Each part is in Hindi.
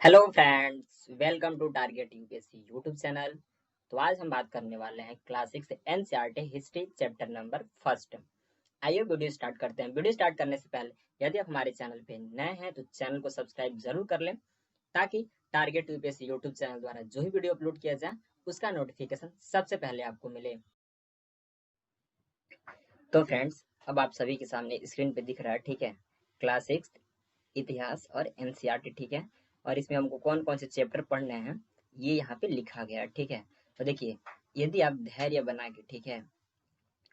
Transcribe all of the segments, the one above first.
Hello friends, welcome to Target UPSC YouTube channel. तो आज हम बात करने वाले हैं class 6 NCERT history chapter number first. आइए वीडियो स्टार्ट करते हैं। वीडियो स्टार्ट करने से पहले यदि आप हमारे चैनल पे नए हैं तो चैनल को सब्सक्राइब जरूर कर लें, ताकि टारगेट यूपीएससी यूट्यूब चैनल द्वारा जो भी वीडियो अपलोड किया जाए उसका नोटिफिकेशन सबसे पहले आपको मिले। तो फ्रेंड्स, अब आप सभी के सामने स्क्रीन पे दिख रहा है, ठीक है, क्लास 6 इतिहास और एनसीईआरटी, ठीक है। और इसमें हमको कौन कौन से चैप्टर पढ़ने हैं ये यहाँ पे लिखा गया है, ठीक है। तो देखिए, यदि आप धैर्य बना के, ठीक है,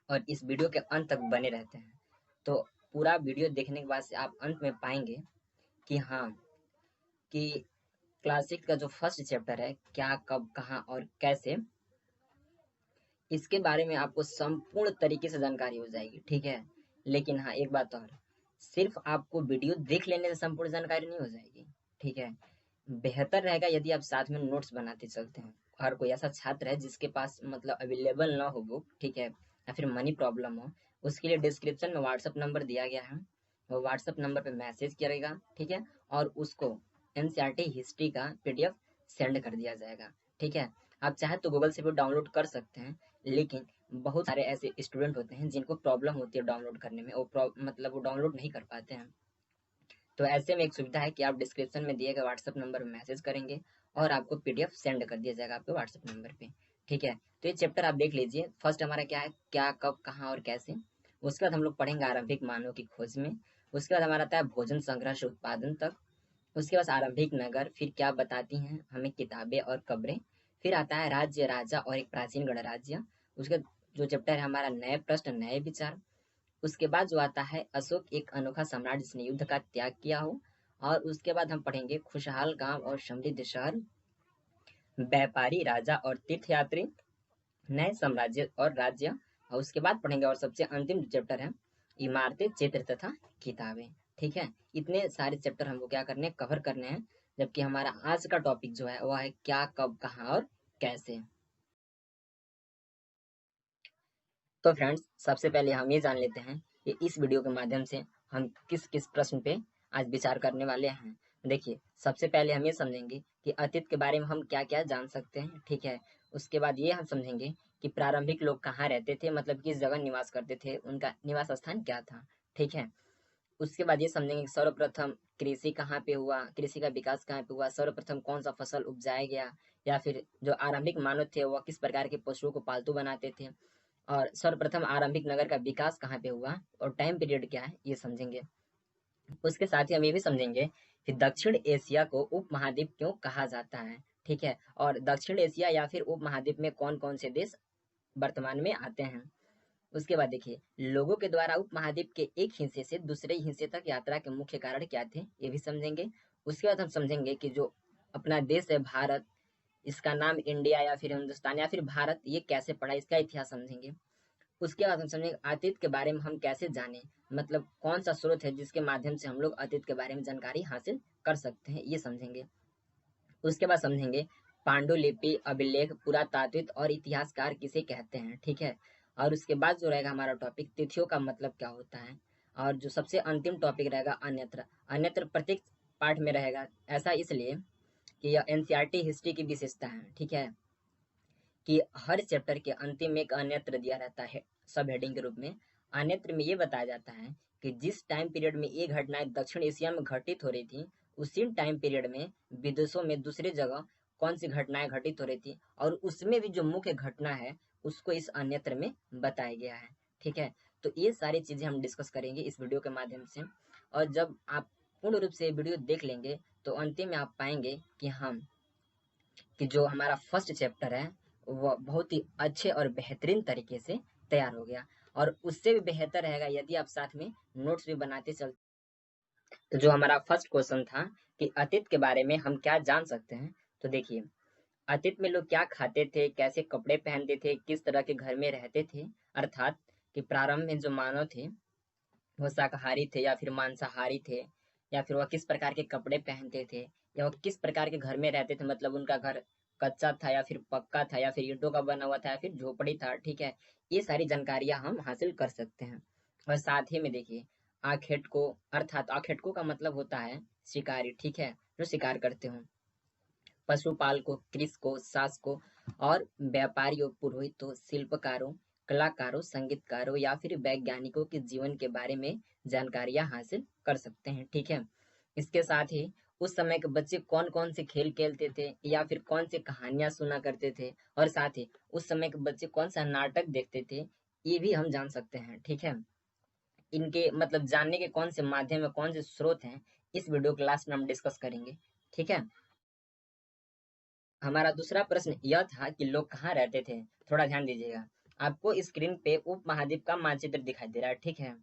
और इस वीडियो के अंत तक बने रहते हैं तो पूरा वीडियो देखने के बाद से आप अंत में पाएंगे कि हाँ, कि क्लासिक का जो फर्स्ट चैप्टर है क्या, कब, कहाँ और कैसे, इसके बारे में आपको संपूर्ण तरीके से जानकारी हो जाएगी, ठीक है। लेकिन हाँ, एक बात और, सिर्फ आपको वीडियो देख लेने से संपूर्ण जानकारी नहीं हो जाएगी, ठीक है। बेहतर रहेगा यदि आप साथ में नोट्स बनाते चलते हैं। और कोई ऐसा छात्र है जिसके पास मतलब अवेलेबल ना हो बुक, ठीक है, या फिर मनी प्रॉब्लम हो, उसके लिए डिस्क्रिप्शन में व्हाट्सअप नंबर दिया गया है। वो व्हाट्सअप नंबर पे मैसेज करेगा, ठीक है, और उसको एनसीईआरटी हिस्ट्री का पीडीएफ सेंड कर दिया जाएगा, ठीक है। आप चाहे तो गूगल से भी डाउनलोड कर सकते हैं, लेकिन बहुत सारे ऐसे स्टूडेंट होते हैं जिनको प्रॉब्लम होती है डाउनलोड करने में, वो डाउनलोड नहीं कर पाते हैं। तो ऐसे में एक सुविधा है कि आप डिस्क्रिप्शन में दिए गए व्हाट्सएप नंबर में मैसेज करेंगे और आपको पीडीएफ सेंड कर दिया जाएगा आपके व्हाट्सएप नंबर पे, ठीक है। तो ये चैप्टर आप देख लीजिए। फर्स्ट हमारा क्या है, क्या, कब, कहाँ और कैसे। उसके बाद हम लोग पढ़ेंगे आरंभिक मानव की खोज में। उसके बाद हमारा आता है भोजन संग्रह से उत्पादन तक। उसके बाद आरंभिक नगर, फिर क्या बताती हैं हमें किताबें और कब्रें। फिर आता है राज्य, राजा और एक प्राचीन गणराज्य। उसके जो चैप्टर है हमारा नए प्रश्न नए विचार। उसके बाद जो आता है अशोक एक अनोखा सम्राट जिसने युद्ध का त्याग किया हो। और उसके बाद हम पढ़ेंगे खुशहाल गांव और समृद्ध शहर, व्यापारी राजा और तीर्थयात्री, नए साम्राज्य और राज्य। और उसके बाद पढ़ेंगे और सबसे अंतिम जो चैप्टर है, इमारतें, चित्र तथा किताबें, ठीक है। इतने सारे चैप्टर हमको क्या करने हैं, कवर करने हैं। जबकि हमारा आज का टॉपिक जो है वह है क्या, कब, कहाँ और कैसे। तो फ्रेंड्स, सबसे पहले हम ये जान लेते हैं कि इस वीडियो के माध्यम से हम किस किस प्रश्न पे आज विचार करने वाले हैं। देखिए, सबसे पहले हम ये समझेंगे कि अतीत के बारे में हम क्या क्या जान सकते हैं, ठीक है। उसके बाद ये हम समझेंगे कि प्रारंभिक लोग कहाँ रहते थे, मतलब किस जगह निवास करते थे, उनका निवास स्थान क्या था, ठीक है। उसके बाद ये समझेंगे कि सर्वप्रथम कृषि कहाँ पे हुआ, कृषि का विकास कहाँ पे हुआ, सर्वप्रथम कौन सा फसल उपजाया गया, या फिर जो आरंभिक मानव थे वह किस प्रकार के पशुओं को पालतू बनाते थे, और सर्वप्रथम आरंभिक नगर का विकास कहाँ पे हुआ और टाइम पीरियड क्या है ये समझेंगे। उसके साथ ही हम ये भी समझेंगे कि दक्षिण एशिया को उप महाद्वीप क्यों कहा जाता है, ठीक है, और दक्षिण एशिया या फिर उप महाद्वीप में कौन कौन से देश वर्तमान में आते हैं। उसके बाद देखिए, लोगों के द्वारा उप महाद्वीप के एक हिस्से से दूसरे हिस्से तक यात्रा के मुख्य कारण क्या थे ये भी समझेंगे। उसके बाद हम समझेंगे कि जो अपना देश है भारत, इसका नाम इंडिया या फिर हिंदुस्तान या फिर भारत ये कैसे पड़ा, इसका इतिहास समझेंगे। उसके बाद हम समझेंगे अतीत के बारे में हम कैसे जाने, मतलब कौन सा स्रोत है जिसके माध्यम से हम लोग अतीत के बारे में जानकारी हासिल कर सकते हैं ये समझेंगे। उसके बाद समझेंगे पांडुलिपि, अभिलेख, पुरातात्विक और इतिहासकार किसे कहते हैं, ठीक है। और उसके बाद जो रहेगा हमारा टॉपिक तिथियों का मतलब क्या होता है। और जो सबसे अंतिम टॉपिक रहेगा अन्यत्र। अन्यत्र प्रत्येक पार्ट में रहेगा, ऐसा इसलिए कि यह एनसीईआरटी हिस्ट्री की विशेषता है, ठीक है, कि हर चैप्टर के अंतिम में एक अन्यत्र दिया रहता है सब हेडिंग के रूप में। अन्यत्र में ये बताया जाता है कि जिस टाइम पीरियड में ये घटनाएं दक्षिण एशिया में घटित हो रही थी, उसी टाइम पीरियड में विदेशों में दूसरी जगह कौन सी घटनाएं घटित हो रही थी, और उसमें भी जो मुख्य घटना है उसको इस अन्यत्र में बताया गया है, ठीक है। तो ये सारी चीजें हम डिस्कस करेंगे इस वीडियो के माध्यम से। और जब आप पूर्ण रूप से वीडियो देख लेंगे तो अंतिम में आप पाएंगे कि हम, कि जो हमारा फर्स्ट चैप्टर है वो बहुत ही अच्छे और बेहतरीन तरीके से तैयार हो गया। और उससे भी बेहतर रहेगा यदि आप साथ में नोट्स भी बनाते चलते। तो जो हमारा फर्स्ट क्वेश्चन था कि अतीत के बारे में हम क्या जान सकते हैं, तो देखिए, अतीत में लोग क्या खाते थे, कैसे कपड़े पहनते थे, किस तरह के घर में रहते थे। अर्थात कि प्रारंभ में जो मानव थे वो शाकाहारी थे या फिर मांसाहारी थे, या फिर वह किस प्रकार के कपड़े पहनते थे, या वह किस प्रकार के घर में रहते थे, मतलब उनका घर कच्चा था या फिर पक्का था या फिर ईंटों का बना हुआ था या फिर झोपड़ी था, ठीक है। ये सारी जानकारियां हम हासिल कर सकते हैं। और साथ ही में देखिए, आखेटको, अर्थात आखेटको का मतलब होता है शिकारी, ठीक है, जो शिकार करते हो। पशुपालकों, कृषकों, शासकों और व्यापारियों, पुरोहितों, शिल्पकारों, कलाकारों, संगीतकारों या फिर वैज्ञानिकों के जीवन के बारे में जानकारियां हासिल कर सकते हैं। ठीक है, इसके साथ ही उस समय के बच्चे कौन कौन से खेल खेलते थे या फिर कौन सी कहानियां सुना करते थे, और साथ ही उस समय के बच्चे कौन सा नाटक देखते थे, ये भी हम जान सकते हैं। ठीक है, इनके मतलब जानने के कौन से माध्यम है, कौन से स्रोत हैं, इस वीडियो के लास्ट में हम डिस्कस करेंगे। ठीक है, हमारा दूसरा प्रश्न यह था कि लोग कहाँ रहते थे। थोड़ा ध्यान दीजिएगा, आपको स्क्रीन पे उप महाद्वीप का मानचित्र दिखाई दे रहा है। ठीक है,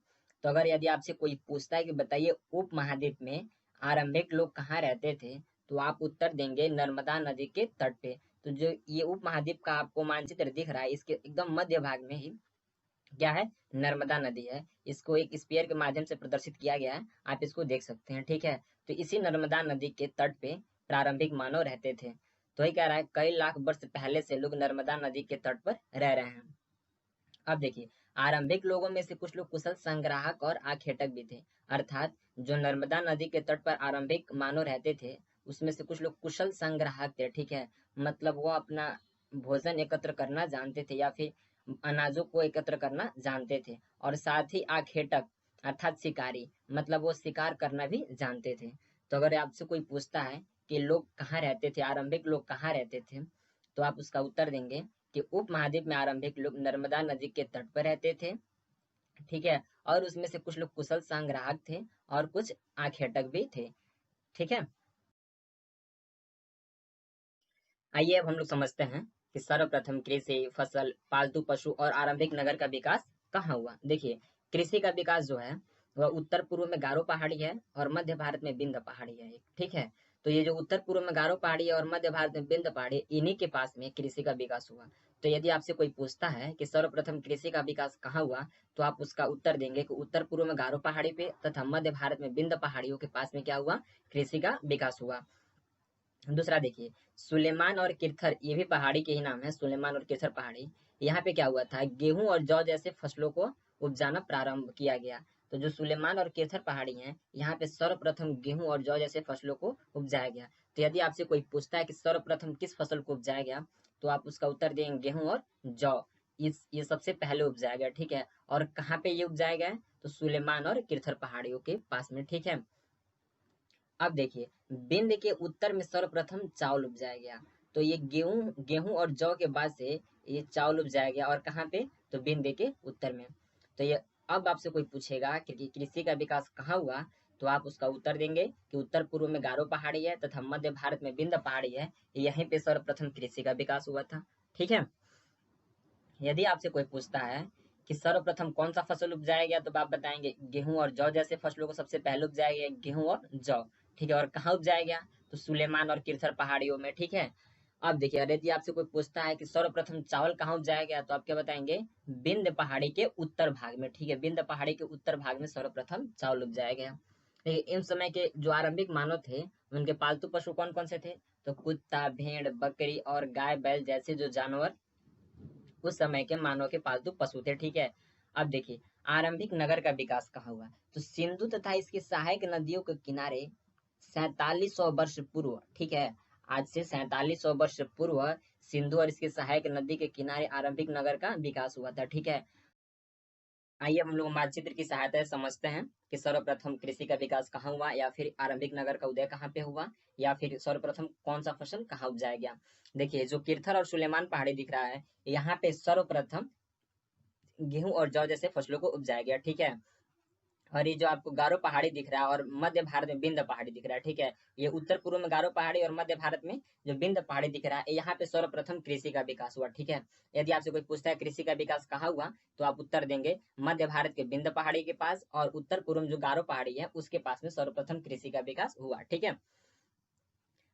तो अगर यदि आपसे कोई पूछता है कि बताइए उप महाद्वीप में आरंभिक लोग कहाँ रहते थे, तो आप उत्तर देंगे नर्मदा नदी के तट पे। तो जो ये उप महाद्वीप का आपको मानचित्र दिख रहा है, इसके एकदम मध्य भाग में ही क्या है, नर्मदा नदी है। इसको एक स्पीयर के माध्यम से प्रदर्शित किया गया है, आप इसको देख सकते हैं। ठीक है, तो इसी नर्मदा नदी के तट पे प्रारंभिक मानव रहते थे। तो ये कह रहा है कई लाख वर्ष पहले से लोग नर्मदा नदी के तट पर रह रहे हैं। अब देखिए, आरंभिक लोगों में से कुछ लोग कुशल संग्राहक और आखेटक भी थे। अर्थात जो नर्मदा नदी के तट पर आरंभिक मानव रहते थे, उसमें से कुछ लोग कुशल संग्राहक थे। ठीक है, मतलब वो अपना भोजन एकत्र करना जानते थे या फिर अनाजों को एकत्र करना जानते थे, और साथ ही आखेटक अर्थात शिकारी, मतलब वो शिकार करना भी जानते थे। तो अगर आपसे कोई पूछता है कि लोग कहाँ रहते थे, आरंभिक लोग कहाँ रहते थे, तो आप उसका उत्तर देंगे कि उप महाद्वीप में आरंभिक लोग नर्मदा नदी के तट पर रहते थे। ठीक है, और उसमें से कुछ लोग कुशल संग्राहक थे और कुछ आखेटक भी थे। ठीक है, आइए अब हम लोग समझते हैं कि सर्वप्रथम कृषि, फसल, पालतू पशु और आरंभिक नगर का विकास कहाँ हुआ। देखिए, कृषि का विकास जो है वह उत्तर पूर्व में गारो पहाड़ी है और मध्य भारत में विंध्य पहाड़ी है। ठीक है, तो ये जो उत्तर पूर्व में गारो पहाड़ी है और मध्य भारत में विंध्य पहाड़ी, इन्हीं के पास में कृषि का विकास हुआ। तो यदि आपसे कोई पूछता है कि सर्वप्रथम कृषि का विकास कहाँ हुआ, तो आप उसका उत्तर देंगे कि उत्तर पूर्व में गारो पहाड़ी पे तथा मध्य भारत में विंध्य पहाड़ियों के पास में क्या हुआ, कृषि का विकास हुआ। दूसरा देखिए, सुलेमान और किरथर, ये भी पहाड़ी के ही नाम है, सुलेमान और किरथर पहाड़ी। यहाँ पे क्या हुआ था, गेहूं और जौ जैसे फसलों को उपजाना प्रारंभ किया गया। तो जो सुलेमान और किरथर पहाड़ी हैं, यहाँ पे सर्वप्रथम गेहूं और जौ जैसे फसलों को उपजाया गया। तो यदि आपसे कोई पूछता है कि सर्वप्रथम किस फसल को उपजाया गया, तो आप उसका उत्तर देंगे गेहूं और जौ। ये सबसे पहले उपजाया गया। ठीक है, और कहाँ पे ये उपजाया गया है, तो सुलेमान और किरथर पहाड़ियों के पास में। ठीक है, अब देखिए, विंध्य के उत्तर में सर्वप्रथम चावल उपजाया गया। तो ये गेहूं गेहूं और जौ के बाद से ये चावल उपजाया गया, और कहाँ पे, तो विंध्य के उत्तर में। तो ये अब आपसे कोई पूछेगा कि कृषि का विकास कहाँ हुआ, तो आप उसका उत्तर देंगे कि उत्तर पूर्व में गारो पहाड़ी है तथा मध्य भारत में विंध्य पहाड़ी है, यहीं पे सर्वप्रथम कृषि का विकास हुआ था। ठीक है, यदि आपसे कोई पूछता है कि सर्वप्रथम कौन सा फसल उपजाया गया, तो आप बताएंगे गेहूं और जौ जैसे फसलों को सबसे पहले उपजाया गया, गेहूं और जौ। ठीक है, और कहाँ उपजाया गया, तो सुलेमान और किरथर पहाड़ियों में। ठीक है, अब देखिए, यदि आपसे कोई पूछता है कि सर्वप्रथम चावल कहाँ उपजाया गया, तो आप क्या बताएंगे, विंध्य पहाड़ी के उत्तर भाग में। ठीक है, विंध्य पहाड़ी के उत्तर भाग में सर्वप्रथम चावल उपजाया गया। देखिए, इन समय के जो आरंभिक मानव थे, उनके पालतू पशु कौन कौन से थे, तो कुत्ता, भेड़, बकरी और गाय बैल जैसे जो जानवर उस समय के मानव के पालतू पशु थे। ठीक है, अब देखिए, आरंभिक नगर का विकास कहाँ हुआ, तो सिंधु तथा इसकी सहायक नदियों के किनारे 4700 वर्ष पूर्व। ठीक है, आज से 4700 वर्ष पूर्व सिंधु और इसके सहायक नदी के किनारे आरंभिक नगर का विकास हुआ था। ठीक है, आइए हम लोग मानचित्र की सहायता से समझते हैं कि सर्वप्रथम कृषि का विकास कहाँ हुआ, या फिर आरंभिक नगर का उदय कहाँ पे हुआ, या फिर सर्वप्रथम कौन सा फसल कहाँ उपजाया गया। देखिए, जो किरथर और सुलेमान पहाड़ी दिख रहा है, यहाँ पे सर्वप्रथम गेहूं और जौ जैसे फसलों को उपजाया गया। ठीक है, और ये जो आपको गारो पहाड़ी दिख रहा है और मध्य भारत में विंध्य पहाड़ी दिख रहा है। ठीक है, ये उत्तर पूर्व में गारो पहाड़ी और मध्य भारत में जो विंध्य पहाड़ी दिख रहा है, यहाँ पे सर्वप्रथम कृषि का विकास हुआ। ठीक है, यदि आपसे कोई पूछता है कृषि का विकास कहाँ हुआ, तो आप उत्तर देंगे मध्य भारत के विंध्य पहाड़ी के पास, और उत्तर पूर्व में जो गारो पहाड़ी है उसके पास में सर्वप्रथम कृषि का विकास हुआ। ठीक है,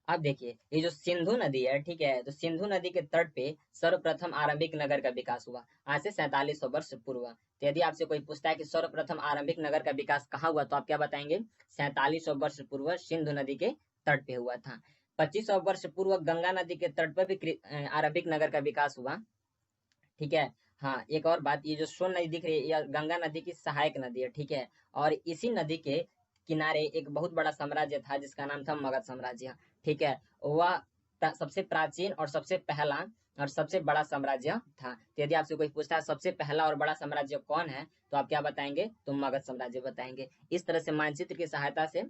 अब देखिए, ये जो सिंधु नदी है, ठीक है, तो सिंधु नदी के तट पे सर्वप्रथम आरंभिक नगर का विकास हुआ, आज से 4700 वर्ष पूर्व। तो यदि आपसे कोई पूछता है कि सर्वप्रथम आरंभिक नगर का विकास कहाँ हुआ, तो आप क्या बताएंगे, 4700 वर्ष पूर्व सिंधु नदी के तट पे हुआ था। 2500 वर्ष पूर्व गंगा नदी के तट पर भी आरंभिक नगर का विकास हुआ। ठीक है, हाँ, एक और बात, ये जो सोन नदी दिख रही है, यह गंगा नदी की सहायक नदी है। ठीक है, और इसी नदी के किनारे एक बहुत बड़ा साम्राज्य था जिसका नाम था मगध साम्राज्य। ठीक है, वह सबसे प्राचीन और सबसे पहला और सबसे बड़ा साम्राज्य था। तो यदि आपसे कोई पूछता है सबसे पहला और बड़ा साम्राज्य कौन है, तो आप क्या बताएंगे? तो मगध साम्राज्य बताएंगे। इस तरह से मानचित्र की सहायता से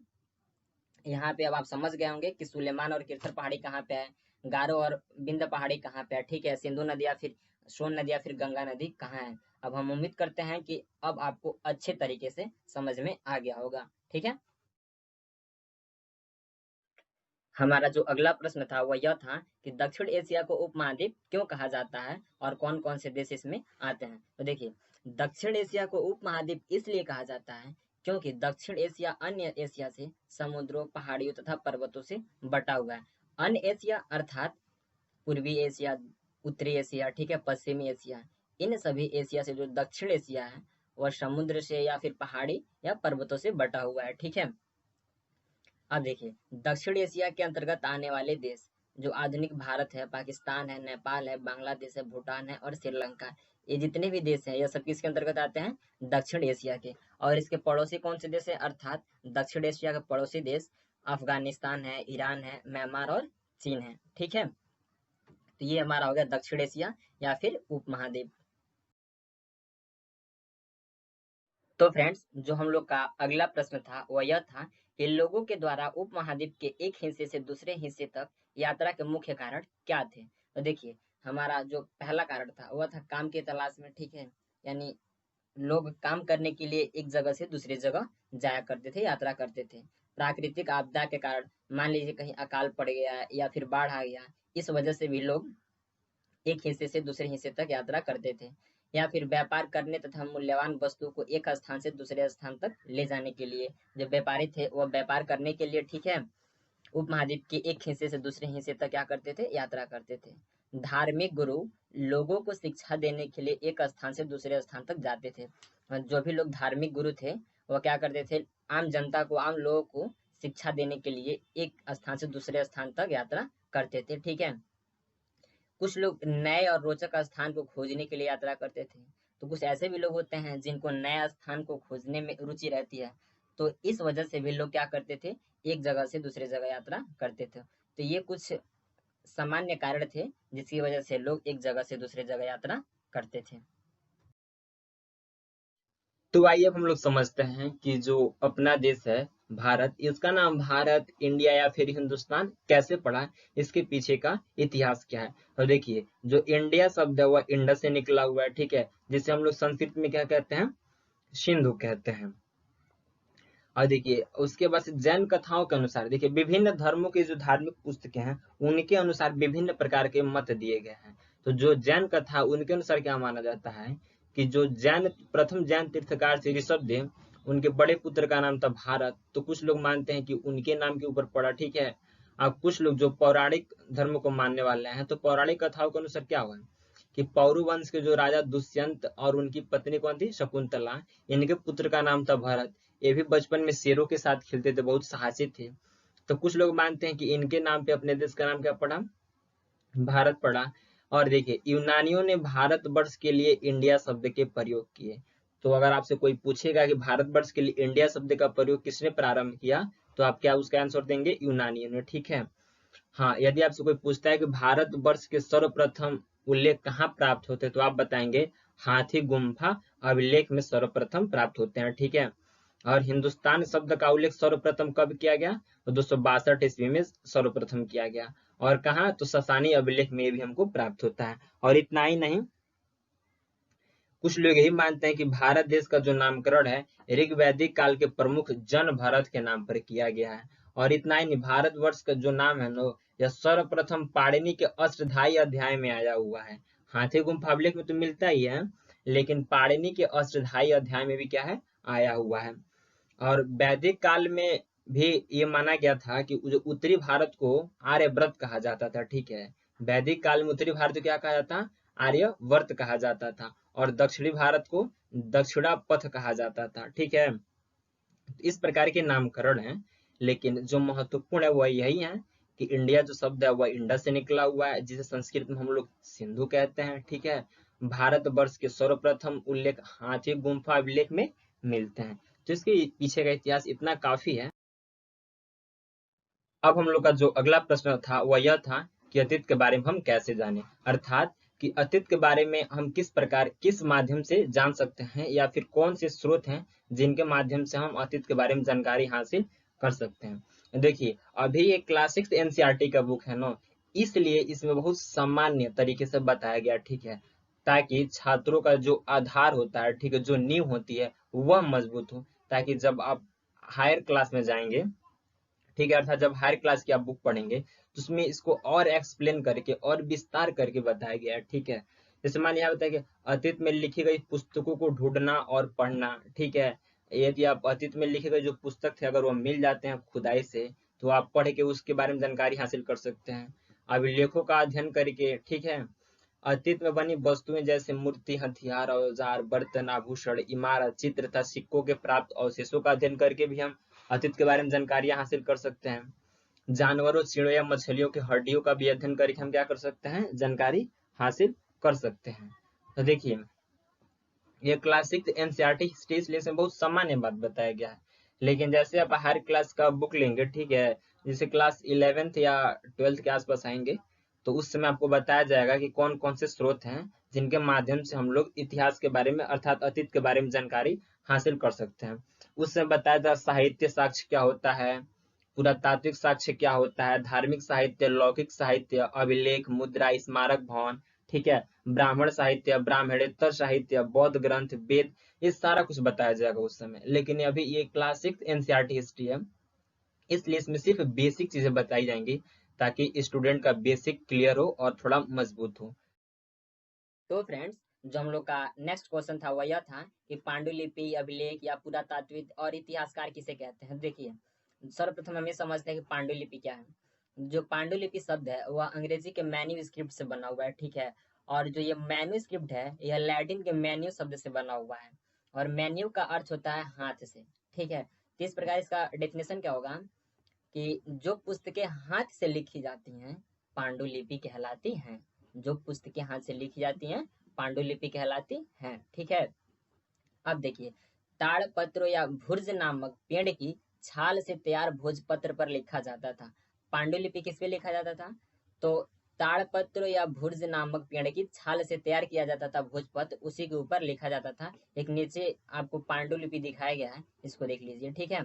यहाँ पे अब आप समझ गए होंगे कि सुलेमान और किरथर पहाड़ी कहाँ पे है, गारो और बिंद पहाड़ी कहाँ पे है, ठीक है, सिंधु नदी या फिर सोन नदी या फिर गंगा नदी कहाँ है। अब हम उम्मीद करते हैं कि अब आपको अच्छे तरीके से समझ में आ गया होगा, ठीक है। हमारा जो अगला प्रश्न था वह यह था कि दक्षिण एशिया को उपमहाद्वीप क्यों कहा जाता है और कौन कौन से देश इसमें आते हैं। तो देखिए, दक्षिण एशिया को उपमहाद्वीप इसलिए कहा जाता है क्योंकि दक्षिण एशिया अन्य एशिया से समुद्रों, पहाड़ियों तथा पर्वतों से बटा हुआ है। अन्य एशिया अर्थात पूर्वी एशिया, उत्तरी एशिया, ठीक है, पश्चिमी एशिया, इन सभी एशिया से जो दक्षिण एशिया है वह समुद्र से या फिर पहाड़ी या पर्वतों से बटा हुआ है, ठीक है। अब देखिए, दक्षिण एशिया के अंतर्गत आने वाले देश जो आधुनिक भारत है, पाकिस्तान है, नेपाल है, बांग्लादेश है, भूटान है और श्रीलंका, ये जितने भी देश हैं, ये सब किसके अंतर्गत आते हैं? दक्षिण एशिया के। और इसके पड़ोसी कौन से देश है? अर्थात दक्षिण एशिया के पड़ोसी देश अफगानिस्तान है, ईरान है, म्यांमार और चीन है, ठीक है। तो ये हमारा हो गया दक्षिण एशिया या फिर उपमहाद्वीप। तो फ्रेंड्स, जो हम लोग का अगला प्रश्न था वह यह था कि लोगों के द्वारा उपमहाद्वीप के एक हिस्से से दूसरे हिस्से तक यात्रा के मुख्य कारण क्या थे। तो देखिए, हमारा जो पहला कारण था वह था काम की तलाश में, ठीक है, यानी लोग काम करने के लिए एक जगह से दूसरी जगह जाया करते थे, यात्रा करते थे। प्राकृतिक आपदा के कारण, मान लीजिए कहीं अकाल पड़ गया या फिर बाढ़ आ गया, इस वजह से भी लोग एक हिस्से से दूसरे हिस्से तक यात्रा करते थे। या फिर व्यापार करने तथा मूल्यवान वस्तु को एक स्थान से दूसरे स्थान तक ले जाने के लिए, जो व्यापारी थे वह व्यापार करने के लिए, ठीक है, उपमहाद्वीप के एक हिस्से से दूसरे हिस्से तक क्या करते थे? यात्रा करते थे। धार्मिक गुरु लोगों को शिक्षा देने के लिए एक स्थान से दूसरे स्थान तक जाते थे। जो भी लोग धार्मिक गुरु थे वह क्या करते थे? आम जनता को, आम लोगों को शिक्षा देने के लिए एक स्थान से दूसरे स्थान तक यात्रा करते थे, ठीक है। कुछ लोग नए और रोचक स्थान को खोजने के लिए यात्रा करते थे। तो कुछ ऐसे भी लोग होते हैं जिनको नए स्थान को खोजने में रुचि रहती है। तो इस वजह से भी लोग क्या करते थे? एक जगह से दूसरे जगह यात्रा करते थे। तो ये कुछ सामान्य कारण थे जिसकी वजह से लोग एक जगह से दूसरे जगह यात्रा करते थे। तो आइए अब हम लोग समझते हैं कि जो अपना देश है भारत, इसका नाम भारत, इंडिया या फिर हिंदुस्तान कैसे पड़ा, इसके पीछे का इतिहास क्या है। तो देखिए, जो इंडिया शब्द है वह इंडस से निकला हुआ है, ठीक है, जिसे हम लोग संस्कृत में क्या कहते हैं? सिंधु कहते हैं। और देखिए, उसके बाद जैन कथाओं के अनुसार, देखिए विभिन्न धर्मों की जो धार्मिक पुस्तकें हैं उनके अनुसार विभिन्न प्रकार के मत दिए गए हैं। तो जो जैन कथा, उनके अनुसार क्या माना जाता है कि जो जैन प्रथम जैन तीर्थकार थे ऋषभदेव, उनके बड़े पुत्र का नाम था भारत। तो कुछ लोग मानते हैं कि उनके नाम के ऊपर पड़ा, ठीक है। अब कुछ लोग जो पौराणिक धर्म को मानने वाले हैं, तो पौराणिक कथाओं के अनुसार क्या हुआ कि पौरु वंश के जो राजा दुष्यंत और उनकी पत्नी कौन थी? शकुंतला, इनके पुत्र का नाम था भरत। ये भी बचपन में शेरों के साथ खेलते थे, बहुत साहसी थे। तो कुछ लोग मानते हैं कि इनके नाम पे अपने देश का नाम क्या पड़ा? भारत पड़ा। और देखिए, यूनानियों ने भारतवर्ष के लिए इंडिया शब्द के प्रयोग किए। तो अगर आपसे कोई पूछेगा कि भारतवर्ष के लिए इंडिया शब्द का प्रयोग किसने प्रारंभ किया, तो आप क्या उसका आंसर देंगे? यूनानियों ने, ठीक है। हाँ, यदि आपसे कोई पूछता है कि भारतवर्ष के सर्वप्रथम उल्लेख कहाँ प्राप्त होते हैं, तो आप बताएंगे हाथी गुम्फा अभिलेख में सर्वप्रथम प्राप्त होते हैं, ठीक है। और हिंदुस्तान शब्द का उल्लेख सर्वप्रथम कब किया गया? तो 262 ईस्वी में सर्वप्रथम किया गया। और कहा? तो ससानी अभिलेख में भी हमको प्राप्त होता है। और इतना ही नहीं, कुछ लोग यही मानते हैं कि भारत देश का जो नामकरण है ऋग्वैदिक काल के प्रमुख जन भरत के नाम पर किया गया है। और इतना ही नहीं, भारतवर्ष का जो नाम है नो, यह सर्वप्रथम पाणिनि के अष्टधाई अध्याय में आया हुआ है। हाथी गुम्फा अभिलेख में तो मिलता ही है, लेकिन पाणिनि के अष्टधाई अध्याय में भी क्या है? आया हुआ है। और वैदिक काल में भी ये माना गया था कि जो उत्तरी भारत को आर्यव्रत कहा जाता था, ठीक है। वैदिक काल में उत्तरी भारत को क्या कहा जाता? आर्यवर्त कहा जाता था। और दक्षिणी भारत को दक्षिणापथ कहा जाता था, ठीक है। इस प्रकार के नामकरण है, लेकिन जो महत्वपूर्ण है वह यही है कि इंडिया जो शब्द है वह इंडस से निकला हुआ है, जिसे संस्कृत में हम लोग सिंधु कहते हैं, ठीक है। भारतवर्ष के सर्वप्रथम उल्लेख हाथी गुम्फा अभिलेख में मिलते हैं। तो इसके पीछे का इतिहास इतना काफी है। अब हम लोग का जो अगला प्रश्न था वह यह था कि अतीत के बारे में हम कैसे जानें, अर्थात कि अतीत के बारे में हम किस प्रकार किस माध्यम से जान सकते हैं या फिर कौन से स्रोत हैं जिनके माध्यम से हम अतीत के बारे में जानकारी हासिल कर सकते हैं। देखिए अभी ये क्लास 6 एनसीईआरटी का बुक है ना, इसलिए इसमें बहुत सामान्य तरीके से बताया गया, ठीक है, ताकि छात्रों का जो आधार होता है, ठीक है, जो नींव होती है वह मजबूत हो, ताकि जब आप हायर क्लास में जाएंगे, ठीक है, अर्थात जब हायर क्लास की आप बुक पढ़ेंगे तो उसमें इसको और एक्सप्लेन करके और विस्तार करके बताया गया है, ठीक है। जैसे मान यहाँ बताया कि अतीत में लिखी गई पुस्तकों को ढूंढना और पढ़ना, ठीक है, यदि आप अतीत में लिखे गए जो पुस्तक थे अगर वो मिल जाते हैं खुदाई से तो आप पढ़ के उसके बारे में जानकारी हासिल कर सकते हैं। अभिलेखों का अध्ययन करके, ठीक है, अतीत में बनी वस्तुएं जैसे मूर्ति, हथियार, औजार, बर्तन, आभूषण, इमारत, चित्र तथा सिक्कों के प्राप्त अवशेषों का अध्ययन करके भी हम अतीत के बारे में जानकारियां हासिल कर सकते हैं। जानवरों, चिड़ियों या मछलियों की हड्डियों का भी अध्ययन करके हम क्या कर सकते हैं, जानकारी हासिल कर सकते हैं। तो देखिए ये क्लासिक एनसीईआरटी हिस्ट्री इसलिए बहुत सामान्य बात बताया गया है, लेकिन जैसे आप हायर क्लास का बुक लेंगे, ठीक है, जैसे क्लास 11th या 12th के आसपास आएंगे तो उस समय आपको बताया जाएगा कि कौन कौन से स्रोत हैं जिनके माध्यम से हम लोग इतिहास के बारे में अर्थात अतीत के बारे में जानकारी हासिल कर सकते हैं। उस समय बताया जाए साहित्य साक्ष्य क्या होता है, पुरातात्विक साक्ष्य क्या होता है, धार्मिक साहित्य, लौकिक साहित्य, अभिलेख, मुद्रा, स्मारक भवन, ठीक है, ब्राह्मण साहित्य, ब्राह्मणेतर साहित्य, बौद्ध ग्रंथ, वेद, ये सारा कुछ बताया जाएगा उस समय। लेकिन अभी ये क्लासिक एनसीईआरटी हिस्ट्री है, इसलिए इसमें सिर्फ बेसिक चीजें बताई जाएंगी ताकि स्टूडेंट का बेसिक क्लियर हो और थोड़ा मजबूत हो। तो फ्रेंड्स, जो हम लोग का नेक्स्ट क्वेश्चन था वह यह था कि पांडुलिपि, अभिलेख या पुरातात्विक और इतिहासकार किसे कहते हैं। देखिए सर्वप्रथम हम ये समझते हैं कि पांडुलिपि क्या है। जो पांडुलिपि शब्द है वह अंग्रेजी के मैन्यूस्क्रिप्ट से बना हुआ है, ठीक है, और जो ये मैन्यूस्क्रिप्ट है यह लैटिन के मेन्यू शब्द से बना हुआ है, और मेन्यू का अर्थ होता है हाथ से, ठीक है। तो इस प्रकार इसका डेफिनेशन क्या होगा कि जो पुस्तकें हाथ से लिखी जाती हैं पांडुलिपि कहलाती हैं। जो पुस्तकें हाथ से लिखी जाती हैं पांडुलिपि कहलाती हैं, ठीक है। अब देखिए ताड़पत्र या भुर्ज नामक पेड़ की छाल से तैयार भोजपत्र पर लिखा जाता था। पांडुलिपि किस पे लिखा जाता था, तो ताड़पत्र या भुर्ज नामक पेड़ की छाल से तैयार किया जाता था भोजपत्र, उसी के ऊपर लिखा जाता था। एक नीचे आपको पांडुलिपि दिखाया गया है, इसको देख लीजिए, ठीक है।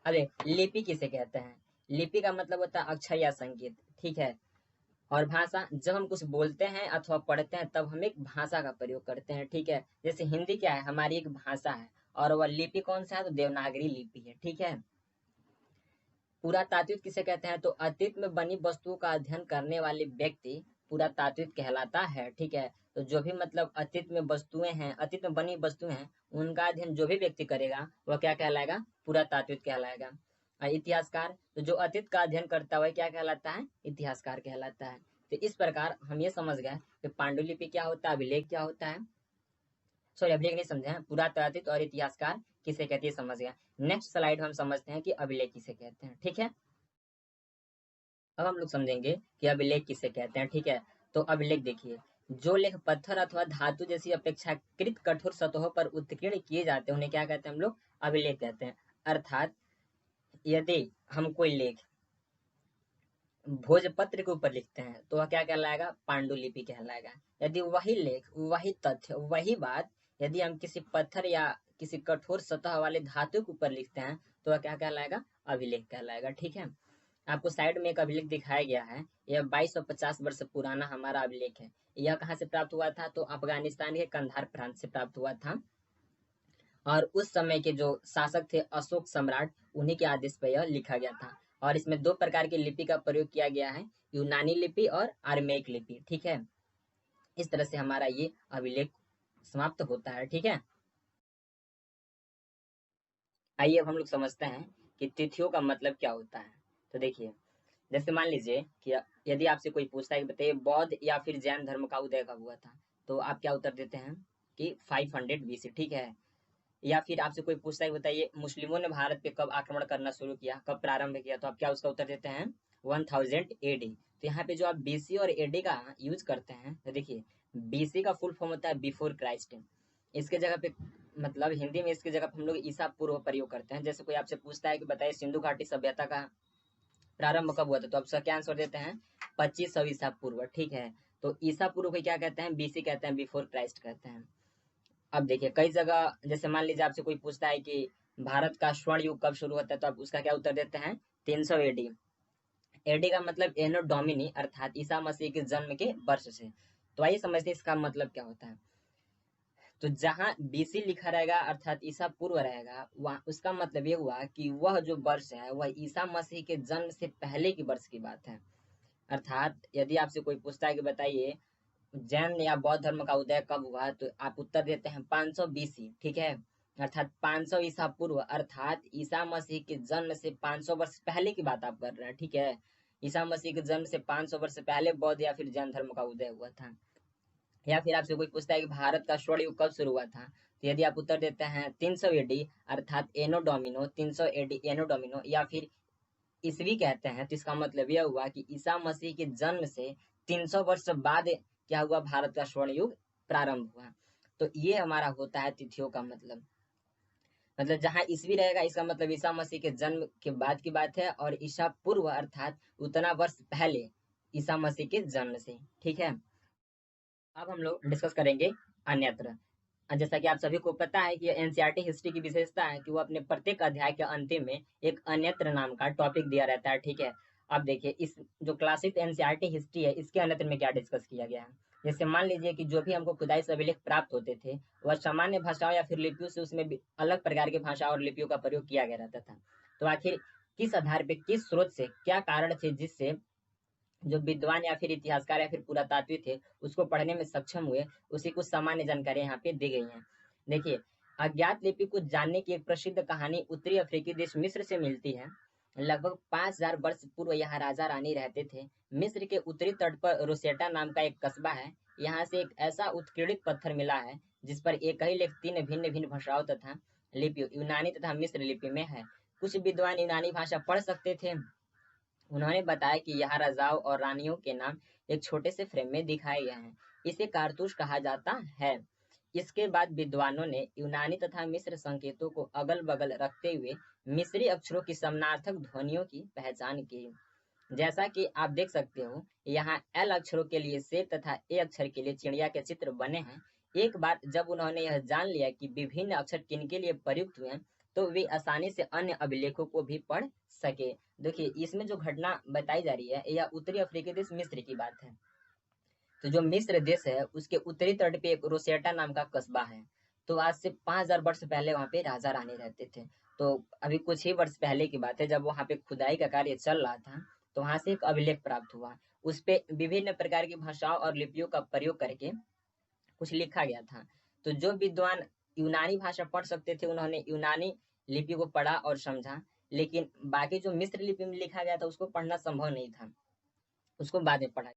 अरे लिपि किसे कहते हैं, लिपि का मतलब होता है अक्षर या संकेत, ठीक है। और भाषा, जब हम कुछ बोलते हैं अथवा पढ़ते हैं तब हम एक भाषा का प्रयोग करते हैं, ठीक है। जैसे हिंदी क्या है, हमारी एक भाषा है, और वह लिपि कौन सा है, तो देवनागरी लिपि है, ठीक है। पुरातात्विक किसे कहते हैं, तो अतीत में बनी वस्तुओं का अध्ययन करने वाले व्यक्ति पुरातात्विक कहलाता है, ठीक है। तो जो भी मतलब अतीत में वस्तुएं हैं, अतीत में बनी वस्तुएं हैं, उनका अध्ययन जो भी व्यक्ति करेगा वह क्या कहलाएगा, पुरातात्विक कहलाएगा। और इतिहासकार, तो जो अतीत का अध्ययन करता है वह क्या कहलाता है, इतिहासकार कहलाता है। तो इस प्रकार हम ये समझ गए कि पांडुलिपि क्या होता है, अभिलेख क्या होता है, सॉरी अभिलेख नहीं समझे हैं, पुरातात्विक और इतिहासकार किसे कहते हैं समझ गया। नेक्स्ट स्लाइड हम समझते हैं कि अभिलेख किसे कहते हैं, ठीक है। अब हम लोग समझेंगे कि अभिलेख किसे कहते हैं, ठीक है। तो अभिलेख देखिए, जो लेख पत्थर अथवा धातु जैसी अपेक्षाकृत कठोर सतहों पर उत्कीर्ण किए जाते हैं उन्हें क्या कहते हैं, हम लोग अभिलेख कहते हैं। अर्थात यदि हम कोई लेख भोजपत्र के ऊपर लिखते हैं तो वह क्या कहलाएगा, पांडुलिपि कहलाएगा। यदि वही लेख, वही तथ्य, वही बात यदि हम किसी पत्थर या किसी कठोर सतह वाले धातु के ऊपर लिखते हैं तो वह क्या कहलाएगा, अभिलेख कहलाएगा, ठीक है। आपको साइड में एक अभिलेख दिखाया गया है, यह 2250 वर्ष पुराना हमारा अभिलेख है। यह कहाँ से प्राप्त हुआ था, तो अफगानिस्तान के कंधार प्रांत से प्राप्त हुआ था, और उस समय के जो शासक थे अशोक सम्राट, उन्हीं के आदेश पर यह लिखा गया था। और इसमें दो प्रकार की लिपि का प्रयोग किया गया है, यूनानी लिपि और आर्मेयिक लिपि, ठीक है। इस तरह से हमारा ये अभिलेख समाप्त होता है, ठीक है। आइए अब हम लोग समझते हैं कि तिथियों का मतलब क्या होता है। तो देखिए जैसे मान लीजिए कि यदि आपसे कोई पूछता है कि बताइए बौद्ध या फिर जैन धर्म का उदय कब हुआ था, तो आप क्या उत्तर देते हैं कि 500 BC, ठीक है। या फिर आपसे कोई पूछता है बताइए मुस्लिमों ने भारत पे कब आक्रमण करना शुरू किया, कब प्रारंभ किया, तो आप क्या उसका उत्तर देते हैं 1000 AD। तो यहाँ पे जो आप BC और AD का यूज करते हैं, तो देखिए BC का फुल फॉर्म होता है बिफोर क्राइस्ट। इसके जगह पे मतलब हिंदी में इसके जगह पे हम लोग ईसा पूर्व प्रयोग करते हैं। जैसे कोई आपसे पूछता है कि बताइए सिंधु घाटी सभ्यता का प्रारंभ कब हुआ था? तो अब इसका क्या आंसर देते हैं 2500 ईसा पूर्व। ठीक है, तो ईसा पूर्व को क्या कहते हैं? बीसी कहते हैं, बिफोर क्राइस्ट कहते हैं। अब देखिए कई जगह जैसे मान लीजिए आपसे कोई पूछता है कि भारत का स्वर्ण युग कब शुरू होता है, तो आप उसका क्या उत्तर देते हैं? 300 एडी। एडी का मतलब एनो डोमिनी अर्थात ईसा मसीह के जन्म के वर्ष से। तो आइए समझते हैं इसका मतलब क्या होता है। तो जहां बीसी लिखा रहेगा अर्थात ईसा पूर्व रहेगा, वहाँ उसका मतलब ये हुआ कि वह जो वर्ष है वह ईसा मसीह के जन्म से पहले की वर्ष की बात है। अर्थात यदि आपसे कोई पूछता है कि बताइए जैन या बौद्ध धर्म का उदय कब हुआ, तो आप उत्तर देते हैं 500 बीसी। ठीक है, अर्थात 500 ईसा पूर्व अर्थात ईसा मसीह के जन्म से 500 वर्ष पहले की बात आप कर रहे हैं। ठीक है, ईसा मसीह के जन्म से 500 वर्ष पहले बौद्ध या फिर जैन धर्म का उदय हुआ था। या फिर आपसे कोई पूछता है कि भारत का स्वर्ण युग कब शुरू हुआ था, तो यदि आप उत्तर देते हैं 300 एडी अर्थात एनो डोमिनो 300 एडी एनो डोमिनो या फिर ईसवी कहते हैं, तो इसका मतलब यह हुआ कि ईसा मसीह के जन्म से 300 वर्ष बाद क्या हुआ? भारत का स्वर्ण युग प्रारंभ हुआ। तो ये हमारा होता है तिथियों का मतलब जहां ईसवी रहेगा इसका मतलब ईसा मसीह के जन्म के बाद की बात है, और ईसा पूर्व अर्थात उतना वर्ष पहले ईसा मसीह के जन्म से। ठीक है, अब हम लोग डिस्कस करेंगे अन्यत्र। जैसा कि आप सभी को पता है कि एनसीईआरटी हिस्ट्री की विशेषता है कि वो अपने प्रत्येक अध्याय के अंतिम में एक अन्यत्र नाम का टॉपिक दिया रहता है। ठीक है, अब देखिए इस जो क्लासिक एनसीईआरटी हिस्ट्री है इसके अन्यत्र में क्या डिस्कस किया गया है। जैसे मान लीजिए कि जो भी हमको खुदाई से अभिलेख प्राप्त होते थे वह सामान्य भाषाओं या फिर लिपियों से उसमें भी अलग प्रकार की भाषा और लिपियों का प्रयोग किया गया रहता था। तो आखिर किस आधार पे, किस स्रोत से, क्या कारण थे जिससे जो विद्वान या फिर इतिहासकार या फिर पुरातात्विक थे उसको पढ़ने में सक्षम हुए, उसी कुछ सामान्य जानकारी यहाँ पे दी गई है। देखिए अज्ञात लिपि को जानने की एक प्रसिद्ध कहानी उत्तरी अफ्रीकी देश मिस्र से मिलती है। लगभग 5000 वर्ष पूर्व यहाँ राजा रानी रहते थे। मिस्र के उत्तरी तट पर रोसेटा नाम का एक कस्बा है। यहाँ से एक ऐसा उत्कीर्णित पत्थर मिला है जिस पर एक ही लेख 3 भिन्न भिन्न भाषाओं तथा लिपियों यूनानी तथा मिस्र लिपि में है। कुछ विद्वान यूनानी भाषा पढ़ सकते थे। उन्होंने बताया कि यहाँ राजाओं और रानियों के नाम एक छोटे से फ्रेम में दिखाए गए हैं। इसे कारतूस कहा जाता है। इसके बाद विद्वानों ने यूनानी तथा मिस्र संकेतों को अगल बगल रखते हुए मिस्री अक्षरों की समानार्थक ध्वनियों की पहचान की। जैसा कि आप देख सकते हो यहाँ एल अक्षरों के लिए शेर तथा ए अक्षर के लिए चिड़िया के चित्र बने हैं। एक बार जब उन्होंने यह जान लिया कि विभिन्न अक्षर किनके लिए प्रयुक्त हुए हैं, तो वे आसानी से अन्य अभिलेखों को भी पढ़ सके। देखिए इसमें जो घटना बताई जा रही है यह उत्तरी अफ्रीकी देश मिस्र की बात है। तो जो मिस्र देश है उसके उत्तरी तट पे एक रोसेटा नाम का कस्बा है। तो आज से 5000 वर्ष पहले वहां पे राजा रानी रहते थे। तो अभी कुछ ही वर्ष पहले की बात है जब वहां पे खुदाई का कार्य चल रहा था, तो वहां से एक अभिलेख प्राप्त हुआ। उस पे विभिन्न प्रकार की भाषाओं और लिपियों का प्रयोग करके कुछ लिखा गया था। तो जो विद्वान यूनानी भाषा पढ़ सकते थे उन्होंने यूनानी लिपि को पढ़ा और समझा, लेकिन बाकी जो मिस्र लिपि में लिखा गया था उसको पढ़ना संभव नहीं था, उसको बाद में पढ़ा।